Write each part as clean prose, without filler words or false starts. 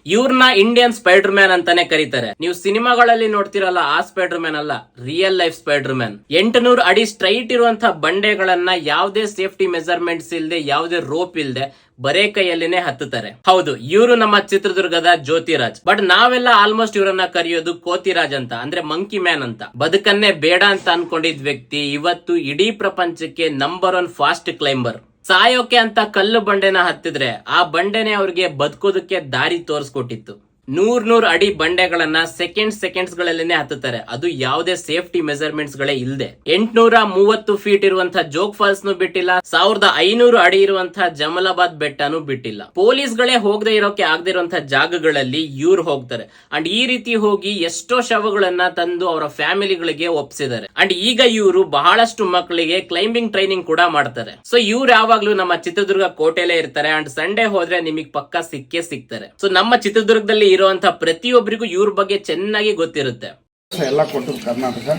ಇವ್ರನ್ನ Indian spider man ಅಂತಾನೆ ಕರೀತಾರೆ. ನೀವು ಸಿನಿಮಾಗಳಲ್ಲಿ ನೋಡ್ತಿರಲ್ಲ ಆ ಸ್ಪೈಡರ್ ಮ್ಯಾನ್ ಅಲ್ಲ, ರಿಯಲ್ ಲೈಫ್ ಸ್ಪೈಡರ್ ಮ್ಯಾನ್. 800 ಅಡಿ ಸ್ಟ್ರೈಟ್ ಇರುವಂತಹ ಬಂಡೆಗಳನ್ನ ಯಾವುದೇ ಸೇಫ್ಟಿ ಮೆಜರ್ಮೆಂಟ್ಸ್ ಇಲ್ಲದೆ, ಯಾವುದೇ ರೋಪ್ ಇಲ್ಲದೆ ಬರೇ ಕೈಯಲ್ಲಿನೇ ಹತ್ತುತ್ತಾರೆ. ಹೌದು, ಇವರು ನಮ್ಮ ಚಿತ್ರದುರ್ಗದ ಜ್ಯೋತಿರಾಜ್. ಬಟ್ ನಾವೆಲ್ಲ ಆಲ್ಮೋಸ್ಟ್ ಇವರನ್ನ ಕರೆಯೋದು ಕೋತಿರಾಜ್ ಅಂತ, ಅಂದ್ರೆ ಮಂಕಿ ಮ್ಯಾನ್ ಅಂತ. ಬದುಕನ್ನೇ ಬೇಡ ಅಂತ ಅನ್ಕೊಂಡಿದ್ ವ್ಯಕ್ತಿ ಇವತ್ತು ಇಡೀ ಪ್ರಪಂಚಕ್ಕೆ ನಂಬರ್ 1 ಫಾಸ್ಟ್ ಕ್ಲೈಂಬರ್. ಸಾಯೋಕೆ ಅಂತ ಕಲ್ಲು ಬಂಡೆನ ಹತ್ತಿದ್ರೆ ಆ ಬಂಡೆನೆ ಅವ್ರಿಗೆ ಬದುಕೋದಕ್ಕೆ ದಾರಿ ತೋರಿಸ್ಕೊಟ್ಟಿತ್ತು. 100 ಅಡಿ ಬಂಡೆಗಳನ್ನ ಸೆಕೆಂಡ್ಸ್ ಗಳಲ್ಲಿನೇ ಹತ್ತುತ್ತಾರೆ, ಅದು ಯಾವುದೇ ಸೇಫ್ಟಿ ಮೆಜರ್ಮೆಂಟ್ಸ್ ಗಳೇ ಇಲ್ಲದೆ. 830 ಫೀಟ್ ಇರುವಂತಹ ಜೋಗ್ ಫಾಲ್ಸ್ ನು ಬಿಟ್ಟಿಲ್ಲ, 1500 ಅಡಿ ಇರುವಂತಹ ಜಮಲಾಬಾದ್ ಬೆಟ್ಟನೂ ಬಿಟ್ಟಿಲ್ಲ. ಪೊಲೀಸ್ ಗಳೇ ಹೋಗದೆ ಇರೋಕೆ ಆಗದೆ ಇರುವಂತಹ ಜಾಗಗಳಲ್ಲಿ ಇವ್ರು ಹೋಗ್ತಾರೆ. ಅಂಡ್ ಈ ರೀತಿ ಹೋಗಿ ಎಷ್ಟೋ ಶವಗಳನ್ನ ತಂದು ಅವರ ಫ್ಯಾಮಿಲಿಗಳಿಗೆ ಒಪ್ಪಿಸಿದ್ದಾರೆ. ಅಂಡ್ ಈಗ ಇವರು ಬಹಳಷ್ಟು ಮಕ್ಕಳಿಗೆ ಕ್ಲೈಂಬಿಂಗ್ ಟ್ರೈನಿಂಗ್ ಕೂಡ ಮಾಡ್ತಾರೆ. ಸೊ ಇವ್ರು ಯಾವಾಗ್ಲೂ ನಮ್ಮ ಚಿತ್ರದುರ್ಗ ಕೋಟೆಲೇ ಇರ್ತಾರೆ. ಅಂಡ್ ಸಂಡೇ ಹೋದ್ರೆ ನಿಮಗೆ ಪಕ್ಕ ಸಿಕ್ಕೇ ಸಿಗ್ತಾರೆ. ಸೊ ನಮ್ಮ ಚಿತ್ರದುರ್ಗದಲ್ಲಿ ಇರುವಂತಹ ಪ್ರತಿಯೊಬ್ಬರಿಗೂ ಇವ್ರ ಬಗ್ಗೆ ಚೆನ್ನಾಗಿ ಗೊತ್ತಿರುತ್ತೆ. ಎಲ್ಲ ಕೊಟ್ಟು ಕರ್ನಾಟಕ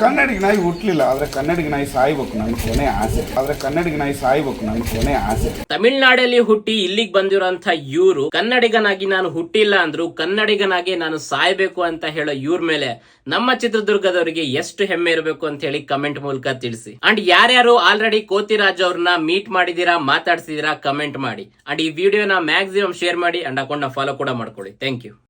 ಕನ್ನಡಿಗ ನಾಯಿ ಹುಟ್ಲಿಲ್ಲ, ಆದ್ರೆ ಕನ್ನಡಿಗ ನಾಯಿ ಸಾಯ್ಬೇಕು ನನ್ನ ಕೊನೆ ಆಸೆ. ತಮಿಳ್ನಾಡಲ್ಲಿ ಹುಟ್ಟಿ ಇಲ್ಲಿಗೆ ಬಂದಿರುವಂತಹ ಇವರು ಕನ್ನಡಿಗನಾಗಿ ನಾನು ಹುಟ್ಟಿಲ್ಲ ಅಂದ್ರು ಕನ್ನಡಿಗನಾಗಿ ನಾನು ಸಾಯ್ಬೇಕು ಅಂತ ಹೇಳೋ ಇವ್ರ ಮೇಲೆ ನಮ್ಮ ಚಿತ್ರದುರ್ಗದವರಿಗೆ ಎಷ್ಟು ಹೆಮ್ಮೆ ಇರಬೇಕು ಅಂತ ಹೇಳಿ ಕಮೆಂಟ್ ಮೂಲಕ ತಿಳಿಸಿ. ಅಂಡ್ ಯಾರ್ಯಾರು ಆಲ್ರೆಡಿ ಕೋತಿರಾಜ್ ಅವ್ರನ್ನ ಮೀಟ್ ಮಾಡಿದೀರಾ, ಮಾತಾಡ್ಸಿದೀರಾ, ಕಮೆಂಟ್ ಮಾಡಿ. ಅಂಡ್ ಈ ವಿಡಿಯೋನ ಮ್ಯಾಕ್ಸಿಮಮ್ ಶೇರ್ ಮಾಡಿ ಅಂಡ್ ಅಕೌಂಟ್ ನ ಫಾಲೋ ಕೂಡ ಮಾಡ್ಕೊಳ್ಳಿ. Thank you.